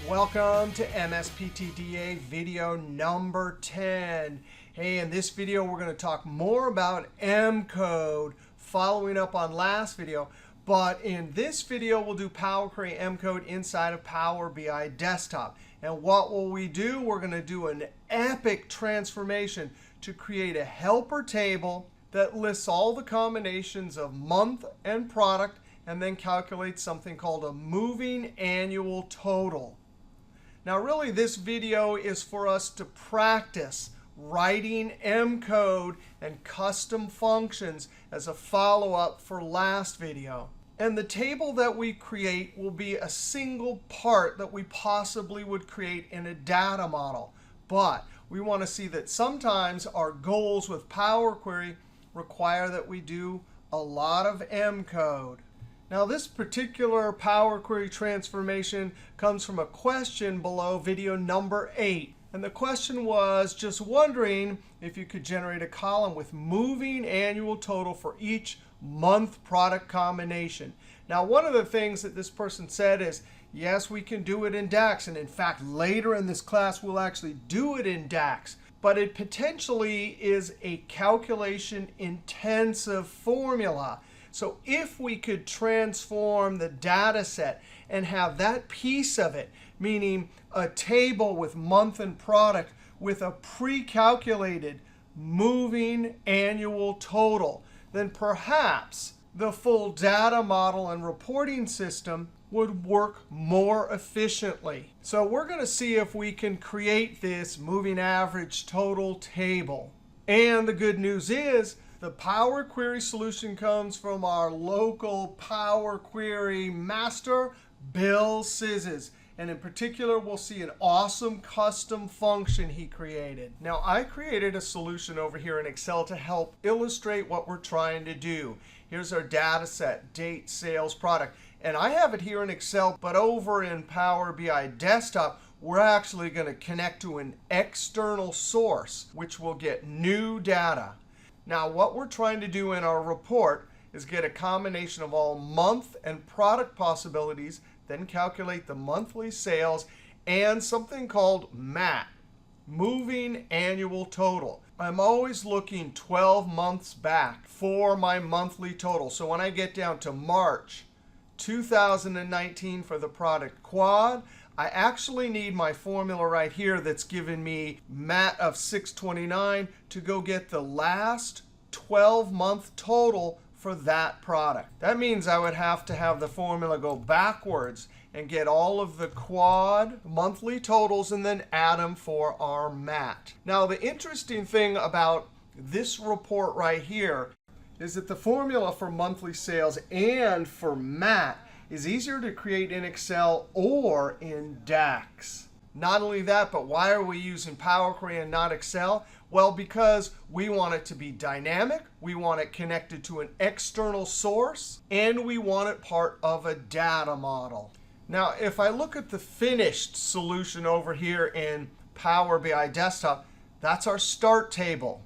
Welcome to MSPTDA video number 10. Hey, in this video, we're going to talk more about M code, following up on last video. But in this video, we'll do Power Query M code inside of Power BI Desktop. And what will we do? We're going to do an epic transformation to create a helper table that lists all the combinations of month and product, and then calculates something called a moving annual total. Now, really, this video is for us to practice writing M code and custom functions as a follow-up for last video. And the table that we create will be a single part that we possibly would create in a data model. But we want to see that sometimes our goals with Power Query require that we do a lot of M code. Now, this particular Power Query transformation comes from a question below video number 8. And the question was just wondering if you could generate a column with moving annual total for each month product combination. Now, one of the things that this person said is, yes, we can do it in DAX. And in fact, later in this class, we'll actually do it in DAX. But it potentially is a calculation-intensive formula. So if we could transform the data set and have that piece of it, meaning a table with month and product with a pre-calculated moving annual total, then perhaps the full data model and reporting system would work more efficiently. So we're going to see if we can create this moving average total table. And the good news is, the Power Query solution comes from our local Power Query master, Bill Szysz. And in particular, we'll see an awesome custom function he created. Now, I created a solution over here in Excel to help illustrate what we're trying to do. Here's our data set, date, sales, product. And I have it here in Excel, but over in Power BI Desktop, we're actually going to connect to an external source, which will get new data. Now, what we're trying to do in our report is get a combination of all month and product possibilities, then calculate the monthly sales, and something called MAT, moving annual total. I'm always looking 12 months back for my monthly total. So when I get down to March 2019 for the product quad, I actually need my formula right here that's given me MAT of 629 to go get the last 12-month total for that product. That means I would have to have the formula go backwards and get all of the quad monthly totals and then add them for our MAT. Now, the interesting thing about this report right here is that the formula for monthly sales and for MAT is easier to create in Excel or in DAX. Not only that, but why are we using Power Query and not Excel? Well, because we want it to be dynamic, we want it connected to an external source, and we want it part of a data model. Now, if I look at the finished solution over here in Power BI Desktop, that's our start table.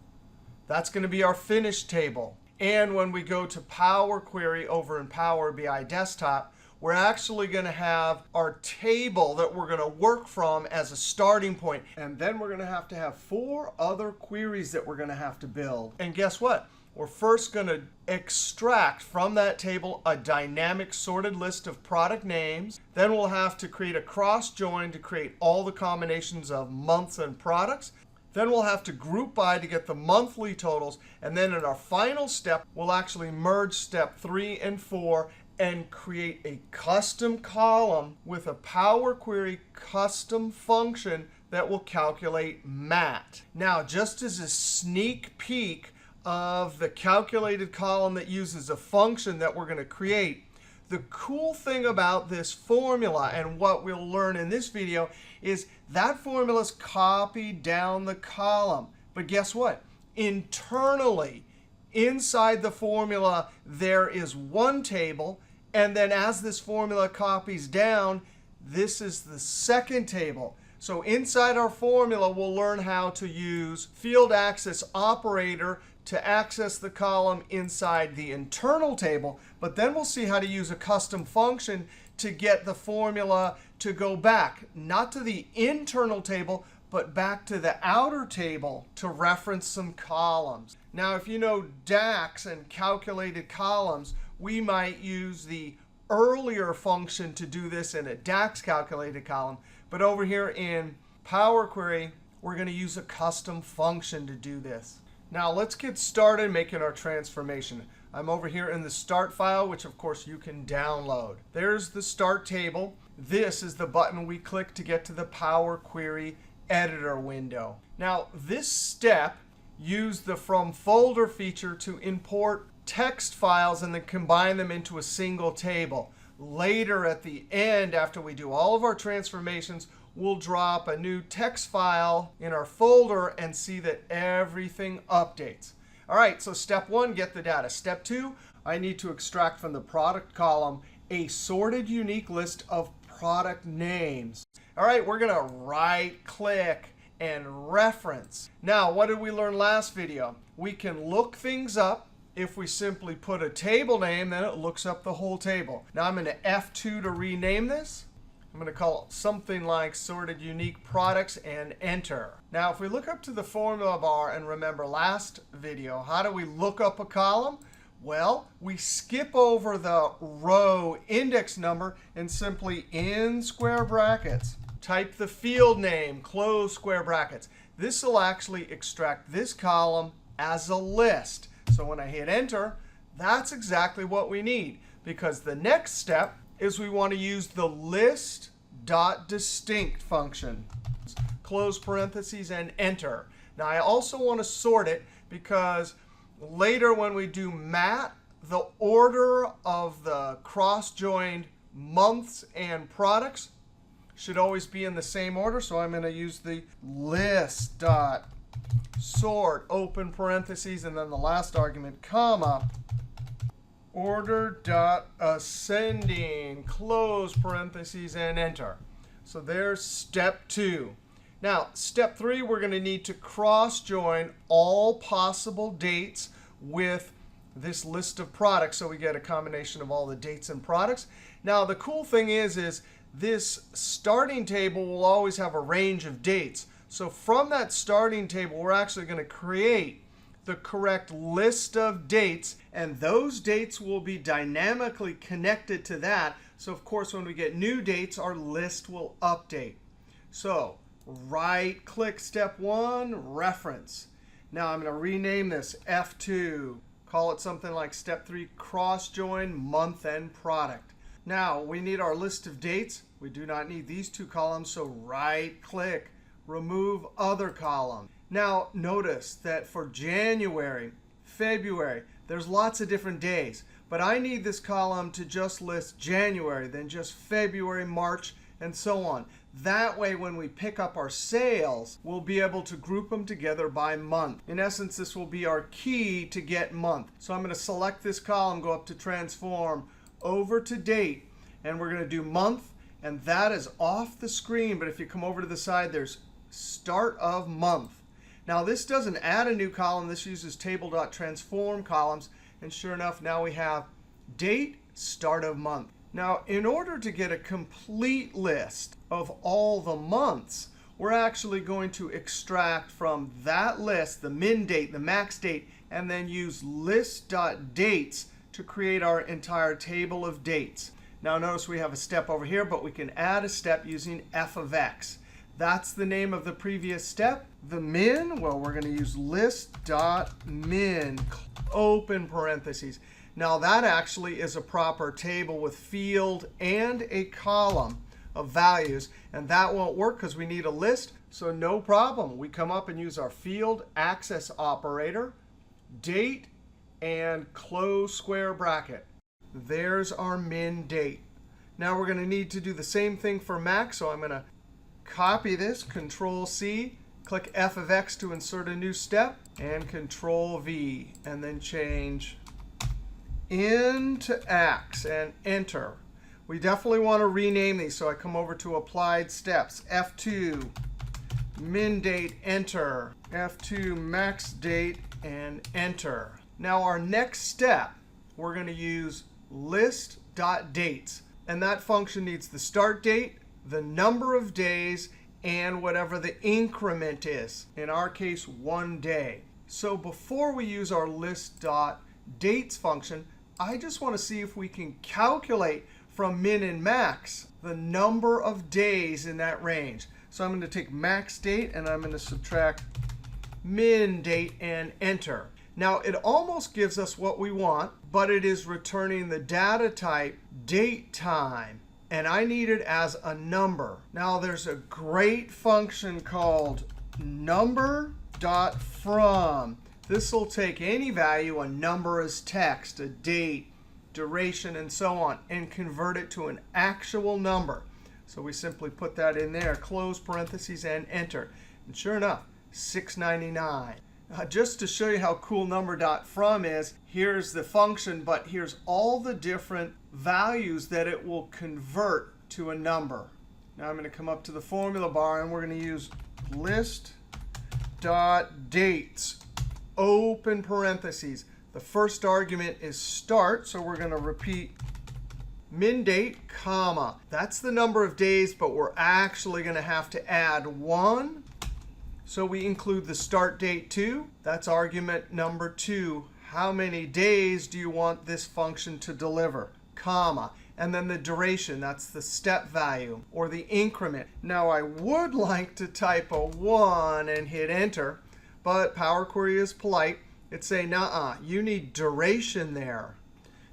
That's going to be our finished table. And when we go to Power Query over in Power BI Desktop, we're actually going to have our table that we're going to work from as a starting point. And then we're going to have 4 other queries that we're going to have to build. And guess what? We're first going to extract from that table a dynamic sorted list of product names. Then we'll have to create a cross-join to create all the combinations of months and products. Then we'll have to group by to get the monthly totals. And then in our final step, we'll actually merge step 3 and 4 and create a custom column with a Power Query custom function that will calculate MAT. Now, just as a sneak peek of the calculated column that uses a function that we're going to create, the cool thing about this formula and what we'll learn in this video is that formula is copied down the column. But guess what? Internally, inside the formula, there is one table. And then as this formula copies down, this is the second table. So inside our formula, we'll learn how to use field access operator to access the column inside the internal table. But then we'll see how to use a custom function to get the formula to go back, not to the internal table, but back to the outer table to reference some columns. Now, if you know DAX and calculated columns, we might use the earlier function to do this in a DAX calculated column. But over here in Power Query, we're going to use a custom function to do this. Now, let's get started making our transformation. I'm over here in the start file, which of course you can download. There's the start table. This is the button we click to get to the Power Query editor window. Now, this step used the From Folder feature to import text files and then combine them into a single table. Later at the end, after we do all of our transformations, we'll drop a new text file in our folder and see that everything updates. All right, so step 1, get the data. Step 2, I need to extract from the product column a sorted unique list of product names. All right, we're going to right-click and reference. Now, what did we learn last video? We can look things up. If we simply put a table name, then it looks up the whole table. Now, I'm going to F2 to rename this. I'm going to call it something like sorted unique products and enter. Now, if we look up to the formula bar and remember last video, how do we look up a column? Well, we skip over the row index number and simply in square brackets type the field name, close square brackets. This will actually extract this column as a list. So when I hit enter, that's exactly what we need, because the next step is we want to use the List.Distinct function. Close parentheses and enter. Now, I also want to sort it because later when we do mat, the order of the cross-joined months and products should always be in the same order. So I'm going to use the List.Sort, open parentheses, and then the last argument, comma, order.ascending, close parentheses, and enter. So there's step 2. Now, step 3, we're going to need to cross-join all possible dates with this list of products so we get a combination of all the dates and products. Now, the cool thing is this starting table will always have a range of dates. So from that starting table, we're actually going to create the correct list of dates, and those dates will be dynamically connected to that. So of course, when we get new dates, our list will update. So right-click step 1, reference. Now I'm going to rename this F2. Call it something like step 3, cross-join month and product. Now we need our list of dates. We do not need these 2 columns, so right-click, remove other column. Now, notice that for January, February, there's lots of different days. But I need this column to just list January, then just February, March, and so on. That way, when we pick up our sales, we'll be able to group them together by month. In essence, this will be our key to get month. So I'm going to select this column, go up to Transform, over to Date, and we're going to do Month. And that is off the screen. But if you come over to the side, there's Start of Month. Now, this doesn't add a new column. This uses Table.Transform columns. And sure enough, now we have Date, Start of Month. Now, in order to get a complete list of all the months, we're actually going to extract from that list the min date, the max date, and then use List.Dates to create our entire table of dates. Now, notice we have a step over here, but we can add a step using f of x. That's the name of the previous step. The min, well, we're going to use List.Min, open parentheses. Now, that actually is a proper table with field and a column of values. And that won't work because we need a list. So no problem. We come up and use our field access operator, date, and close square bracket. There's our min date. Now, we're going to need to do the same thing for max. So I'm going to copy this, Control-C, click f of x to insert a new step, and Control-V, and then change into x and enter. We definitely want to rename these. So I come over to Applied Steps, F2, min date, enter, F2, max date, and enter. Now, our next step, we're going to use List.Dates. And that function needs the start date, the number of days, and whatever the increment is. In our case, 1 day. So before we use our List.Dates function, I just want to see if we can calculate from min and max the number of days in that range. So I'm going to take max date, and I'm going to subtract min date and enter. Now, it almost gives us what we want, but it is returning the data type date time. And I need it as a number. Now, there's a great function called number.from. This will take any value, a number is text, a date, duration, and so on, and convert it to an actual number. So we simply put that in there, close parentheses, and enter. And sure enough, $6.99. Just to show you how cool number.from is, here's the function, but here's all the different values that it will convert to a number. Now I'm going to come up to the formula bar, and we're going to use List.Dates, open parentheses. The first argument is start, so we're going to repeat min date, comma. That's the number of days, but we're actually going to have to add 1. So we include the start date too. That's argument number 2. How many days do you want this function to deliver? Comma. And then the duration, that's the step value or the increment. Now I would like to type a 1 and hit enter, but Power Query is polite. It's saying, nuh-uh, you need duration there.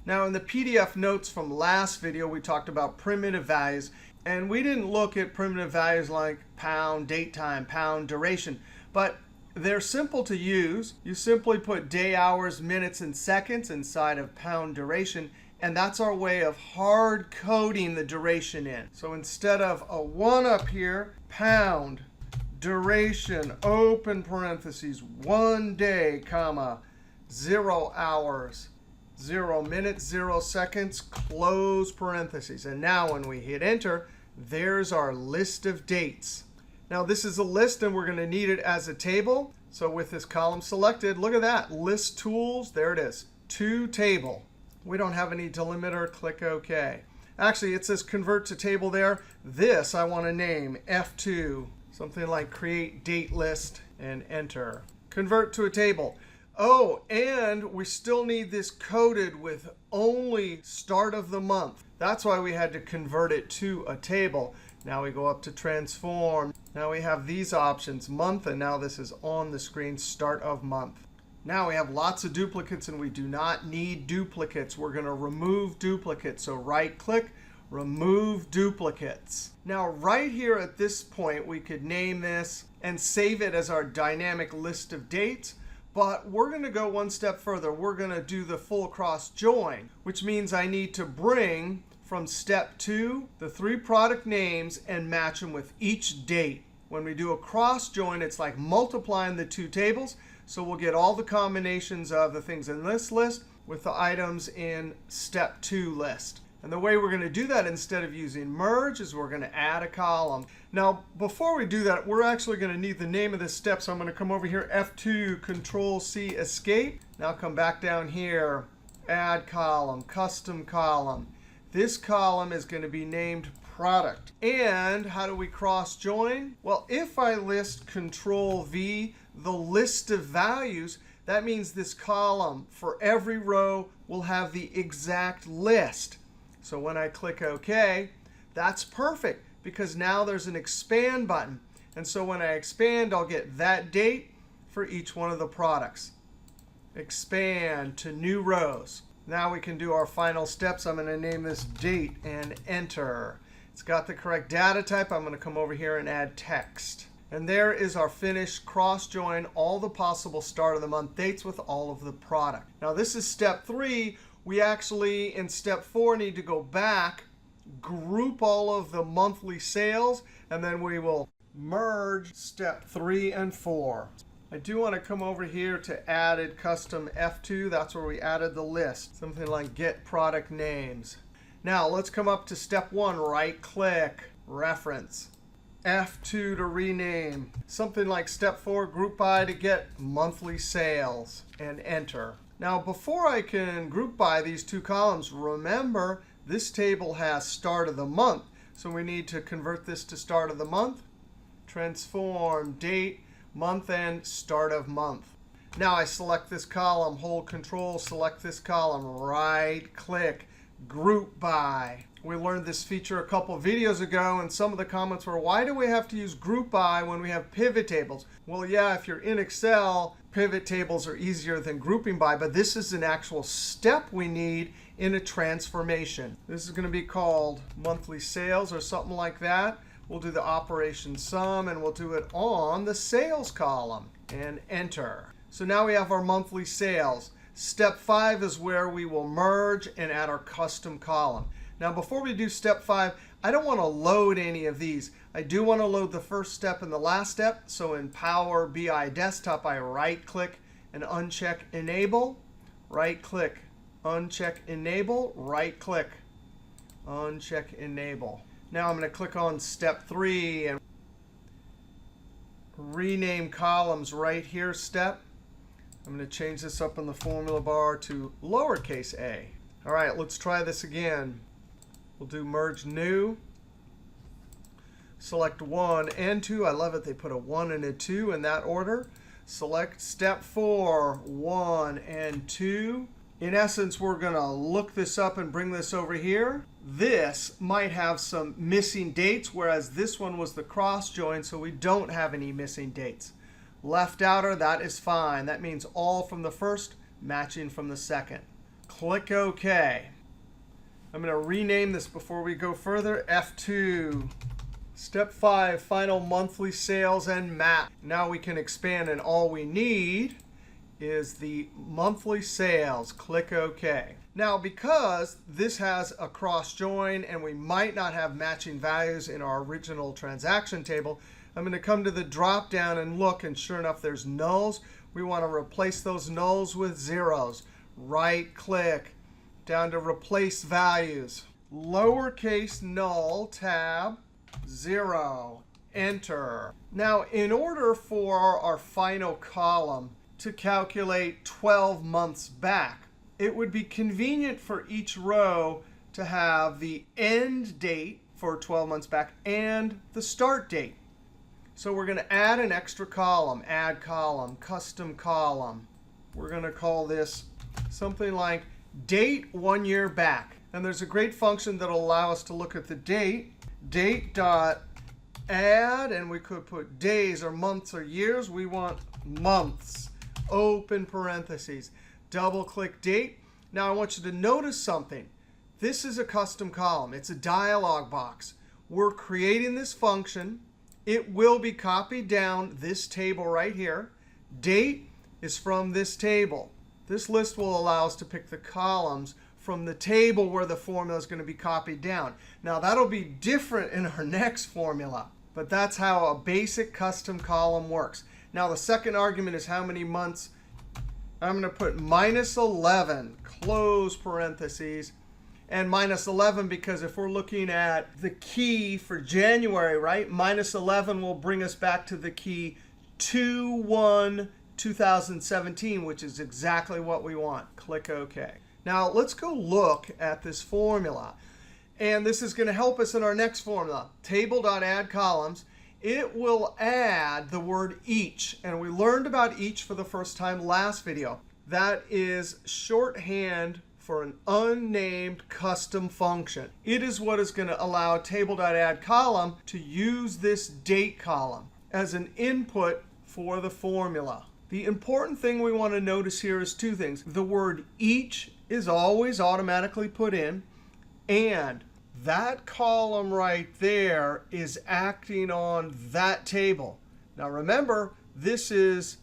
Now in the PDF notes from last video, we talked about primitive values. And we didn't look at primitive values like pound, date time, pound, duration. But they're simple to use. You simply put day, hours, minutes, and seconds inside of pound duration. And that's our way of hard coding the duration in. So instead of a 1 up here, pound, duration, open parentheses, 1 day, comma, 0 hours, 0 minutes, 0 seconds, close parentheses. And now when we hit enter, there's our list of dates. Now this is a list, and we're going to need it as a table. So with this column selected, look at that. List tools, there it is, to table. We don't have any delimiter, click OK. Actually, it says convert to table there. This I want to name F2, something like create date list, and enter. Convert to a table. Oh, and we still need this coded with only start of the month. That's why we had to convert it to a table. Now we go up to transform. Now we have these options, month, and now this is on the screen, start of month. Now we have lots of duplicates, and we do not need duplicates. We're going to remove duplicates. So right click, remove duplicates. Now right here at this point, we could name this and save it as our dynamic list of dates. But we're going to go one step further. We're going to do the full cross join, which means I need to bring from step 2 the 3 product names and match them with each date. When we do a cross join, it's like multiplying the 2 tables. So we'll get all the combinations of the things in this list with the items in step 2 list. And the way we're going to do that instead of using merge is we're going to add a column. Now, before we do that, we're actually going to need the name of this step. So I'm going to come over here, F2, Control-C, Escape. Now come back down here, Add Column, Custom Column. This column is going to be named Product. And how do we cross-join? Well, if I list Control-V, the list of values, that means this column for every row will have the exact list. So when I click OK, that's perfect, because now there's an expand button. And so when I expand, I'll get that date for each one of the products. Expand to new rows. Now we can do our final steps. I'm going to name this date and enter. It's got the correct data type. I'm going to come over here and add text. And there is our finished cross join, all the possible start of the month dates with all of the product. Now this is step 3. We actually, in step 4, need to go back, group all of the monthly sales, and then we will merge step 3 and 4. I do want to come over here to added custom F2. That's where we added the list, something like get product names. Now let's come up to step 1, right click, reference. F2 to rename, something like step 4, group by to get monthly sales, and enter. Now, before I can group by these 2 columns, remember This table has start of the month, so we need to convert this to start of the month. Transform date, month end, start of month. Now I select this column, hold Control, select this column, right-click, Group By. We learned this feature a couple of videos ago, and some of the comments were, why do we have to use Group By when we have pivot tables? Well, yeah, if you're in Excel, pivot tables are easier than grouping by, but this is an actual step we need in a transformation. This is going to be called monthly sales or something like that. We'll do the operation sum, and we'll do it on the sales column, and enter. So now we have our monthly sales. Step 5 is where we will merge and add our custom column. Now, before we do step 5, I don't want to load any of these. I do want to load the first step and the last step. So in Power BI Desktop, I right-click and uncheck Enable. Right-click, uncheck Enable, right-click, uncheck Enable. Now I'm going to click on step 3 and rename columns right here step. I'm going to change this up in the formula bar to lowercase a. All right, let's try this again. We'll do merge new. Select 1 and 2. I love it. They put a 1 and a 2 in that order. Select step 4, 1 and 2. In essence, we're going to look this up and bring this over here. This might have some missing dates, whereas this one was the cross join, so we don't have any missing dates. Left outer, that is fine. That means all from the first, matching from the second. Click OK. I'm going to rename this before we go further. F2. Step 5, final monthly sales and map. Now we can expand, and all we need is the monthly sales. Click OK. Now, because this has a cross join and we might not have matching values in our original transaction table, I'm going to come to the drop down and look, and sure enough, there's nulls. We want to replace those nulls with zeros. Right click down to replace values. Lowercase null tab 0. Enter. Now, in order for our final column to calculate 12 months back, it would be convenient for each row to have the end date for 12 months back and the start date. So we're going to add an extra column, add column, custom column. We're going to call this something like date 1 year back. And there's a great function that will allow us to look at the date, date.add, and we could put days or months or years. We want months, open parentheses. Double-click date. Now I want you to notice something. This is a custom column. It's a dialog box. We're creating this function. It will be copied down this table right here. Date is from this table. This list will allow us to pick the columns from the table where the formula is going to be copied down. Now that'll be different in our next formula, but that's how a basic custom column works. Now the second argument is how many months. I'm going to put -11, close parentheses, and -11 because if we're looking at the key for January, right, -11 will bring us back to the key 2/1/2017, which is exactly what we want. Click OK. Now let's go look at this formula. And this is going to help us in our next formula, table.add columns. It will add the word each. And we learned about each for the first time last video. That is shorthand for an unnamed custom function. It is what is going to allow table.add column to use this date column as an input for the formula. The important thing we want to notice here is two things. The word each is always automatically put in, and that column right there is acting on that table. Now remember, this is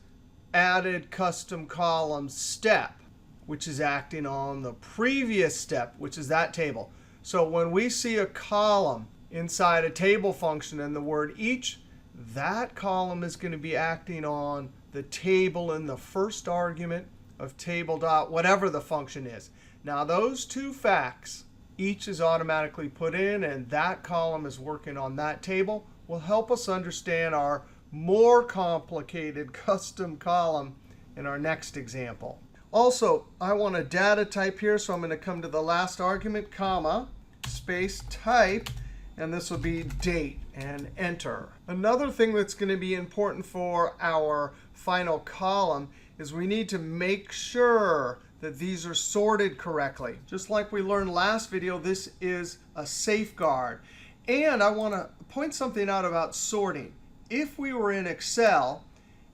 added custom column step, which is acting on the previous step, which is that table. So when we see a column inside a table function and the word each, that column is going to be acting on the table in the first argument of table dot whatever the function is. Now those two facts, each is automatically put in, and that column is working on that table, will help us understand our more complicated custom column in our next example. Also, I want a data type here, so I'm going to come to the last argument, comma. space type, and this will be date, and enter. Another thing that's going to be important for our final column is we need to make sure that these are sorted correctly. Just like we learned last video, this is a safeguard. And I want to point something out about sorting. If we were in Excel,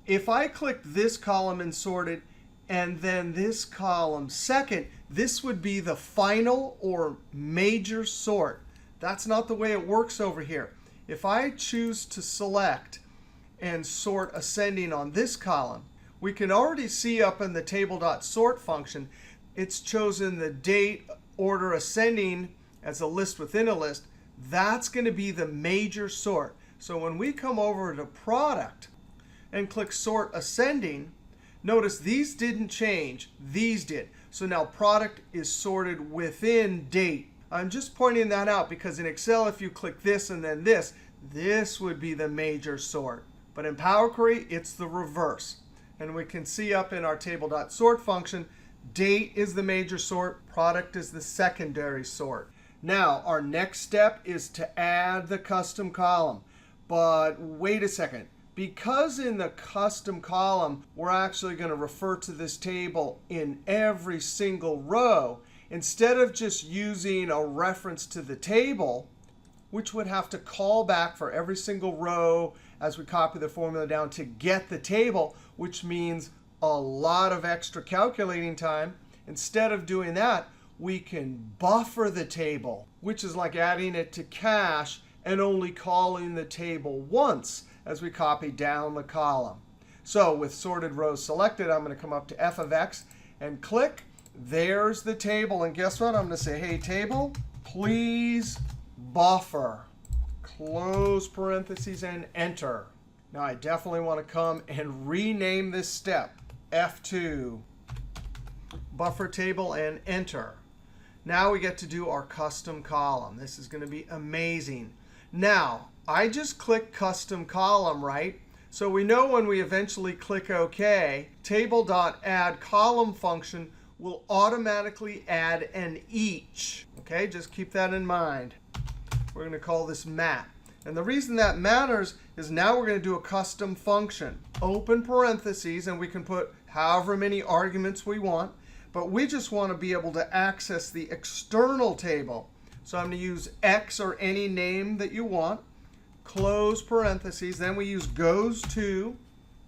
if I clicked this column and sorted, and then this column second, this would be the final or major sort. That's not the way it works over here. If I choose to select and sort ascending on this column, we can already see up in the Table.Sort function, it's chosen the date order ascending as a list within a list. That's going to be the major sort. So when we come over to product and click sort ascending, notice these didn't change. These did. So now product is sorted within date. I'm just pointing that out because in Excel, if you click this and then this would be the major sort. But in Power Query, it's the reverse. And we can see up in our Table.Sort function, date is the major sort, product is the secondary sort. Now, our next step is to add the custom column. But wait a second. Because in the custom column, we're actually going to refer to this table in every single row, instead of just using a reference to the table, which would have to call back for every single row as we copy the formula down to get the table, which means a lot of extra calculating time. Instead of doing that, we can buffer the table, which is like adding it to cache and only calling the table once as we copy down the column. So with sorted rows selected, I'm going to come up to f of x and click. There's the table. And guess what? I'm going to say, hey, table, please buffer. Close parentheses and enter. Now I definitely want to come and rename this step. F2, buffer table, and enter. Now we get to do our custom column. This is going to be amazing. Now, I just click custom column, right? So we know when we eventually click OK, Table.AddColumn function will automatically add an each. Okay, just keep that in mind. We're going to call this map. And the reason that matters is now we're going to do a custom function. Open parentheses, and we can put however many arguments we want. But we just want to be able to access the external table. So I'm going to use x or any name that you want. Close parentheses. Then we use goes to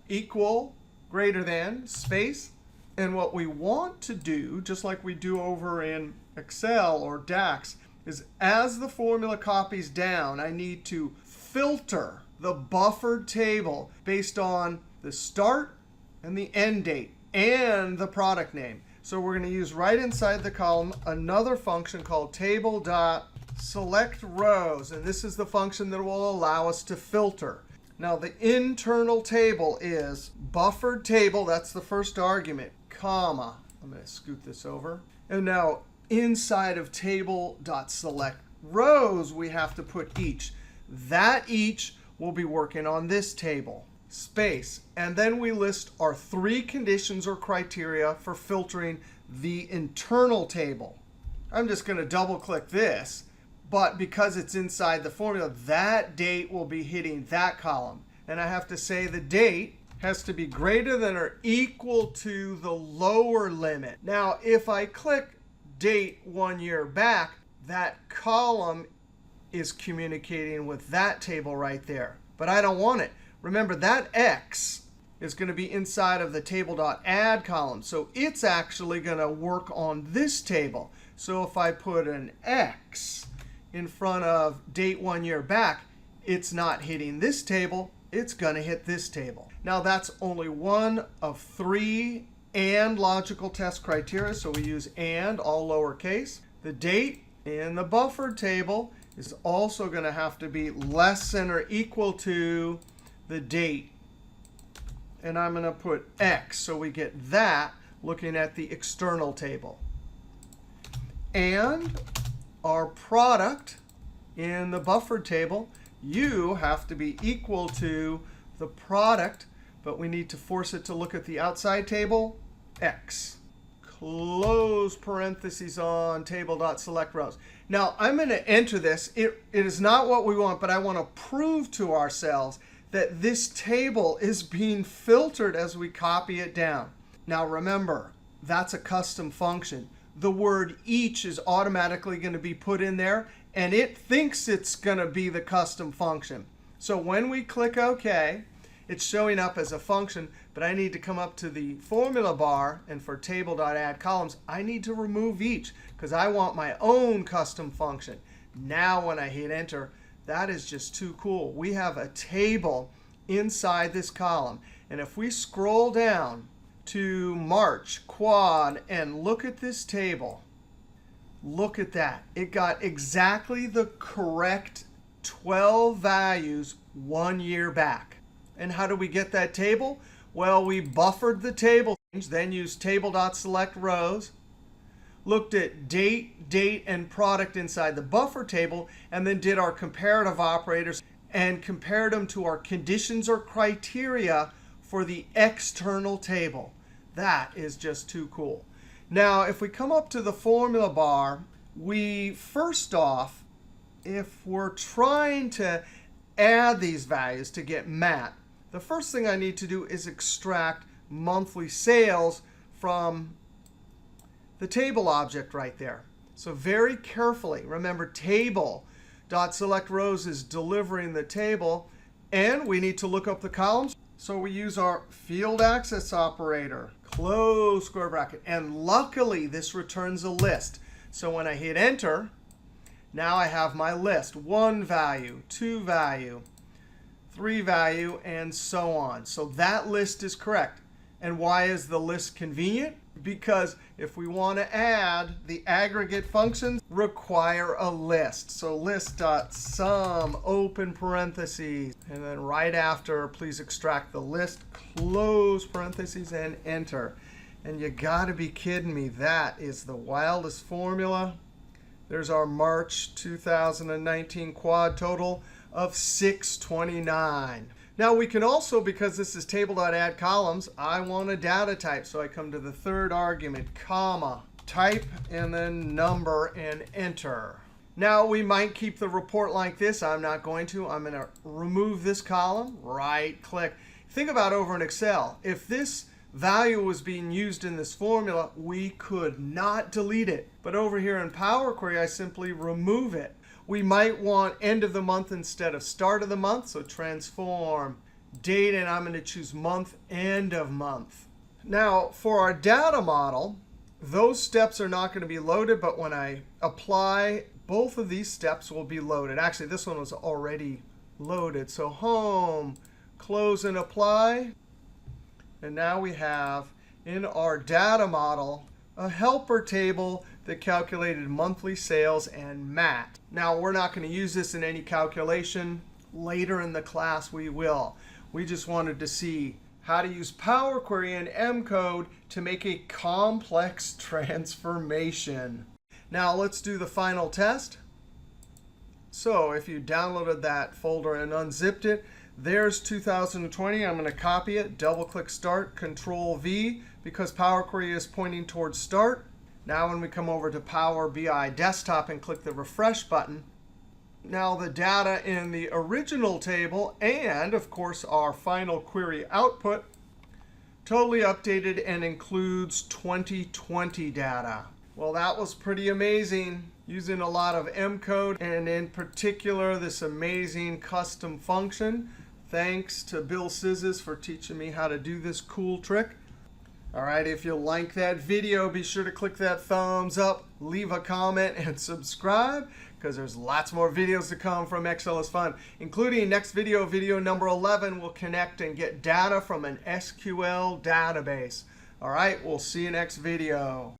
equal greater than space. And what we want to do, just like we do over in Excel or DAX, is as the formula copies down, I need to filter the buffered table based on the start and the end date and the product name. So we're going to use right inside the column another function called Table.SelectRows. And this is the function that will allow us to filter. Now, the internal table is buffered table. That's the first argument, comma. I'm going to scoot this over. And now, inside of Table.SelectRows, we have to put each. That each will be working on this table, space. And then we list our 3 conditions or criteria for filtering the internal table. I'm just going to double click this. But because it's inside the formula, that date will be hitting that column. And I have to say the date has to be greater than or equal to the lower limit. Now, if I click date 1 year back, that column is communicating with that table right there. But I don't want it. Remember, that X is going to be inside of the Table.Add column. So it's actually going to work on this table. So if I put an X in front of date 1 year back, it's not hitting this table. It's going to hit this table. Now, that's only one of 3 and logical test criteria. So we use and, all lowercase. The date in the buffered table is also going to have to be less than or equal to the date. And I'm going to put X. So we get that looking at the external table. And our product in the buffered table, you have to be equal to the product. But we need to force it to look at the outside table, X. close parentheses on table.select rows. Now, I'm going to enter this. It is not what we want, but I want to prove to ourselves that this table is being filtered as we copy it down. Now, remember, that's a custom function. The word each is automatically going to be put in there, and it thinks it's going to be the custom function. So when we click OK, it's showing up as a function, but I need to come up to the formula bar, and for table.addColumns, I need to remove each because I want my own custom function. Now when I hit Enter, that is just too cool. We have a table inside this column. And if we scroll down to March, Quad, and look at this table, look at that. It got exactly the correct 12 values 1 year back. And how do we get that table? Well, we buffered the table, then used table.select rows, looked at date, date, and product inside the buffer table, and then did our comparative operators and compared them to our conditions or criteria for the external table. That is just too cool. Now, if we come up to the formula bar, we first off, if we're trying to add these values to get mat, the first thing I need to do is extract monthly sales from the table object right there. So very carefully, remember table.select rows is delivering the table, and we need to look up the columns. So we use our field access operator, close square bracket. And luckily, this returns a list. So when I hit Enter, now I have my list. 1 value, 2 value, 3 value, and so on. So that list is correct. And why is the list convenient? Because if we want to add, the aggregate functions require a list. So list.sum, open parentheses. And then right after, please extract the list, close parentheses, and Enter. And you got to be kidding me. That is the wildest formula. There's our March 2019 quad total of 629. Now we can also, because this is table.addColumns, I want a data type. So I come to the third argument, comma, type, and then number, and Enter. Now we might keep the report like this. I'm not going to. I'm going to remove this column, right click. Think about over in Excel. If this value was being used in this formula, we could not delete it. But over here in Power Query, I simply remove it. We might want end of the month instead of start of the month. So transform date, and I'm going to choose month, end of month. Now, for our data model, those steps are not going to be loaded. But when I apply, both of these steps will be loaded. Actually, this one was already loaded. So home, close, and apply. And now we have in our data model a helper table that calculated monthly sales and mat. Now, we're not going to use this in any calculation. Later in the class, we will. We just wanted to see how to use Power Query and M code to make a complex transformation. Now, let's do the final test. So if you downloaded that folder and unzipped it, there's 2020. I'm going to copy it, double-click Start, Control-V, because Power Query is pointing towards Start. Now when we come over to Power BI Desktop and click the Refresh button, now the data in the original table and, of course, our final query output totally updated and includes 2020 data. Well, that was pretty amazing, using a lot of M code, and in particular, this amazing custom function. Thanks to Bill Szysz for teaching me how to do this cool trick. All right, if you like that video, be sure to click that thumbs up, leave a comment, and subscribe, because there's lots more videos to come from Excelisfun, including next video, video number 11, will connect and get data from an SQL database. All right, we'll see you next video.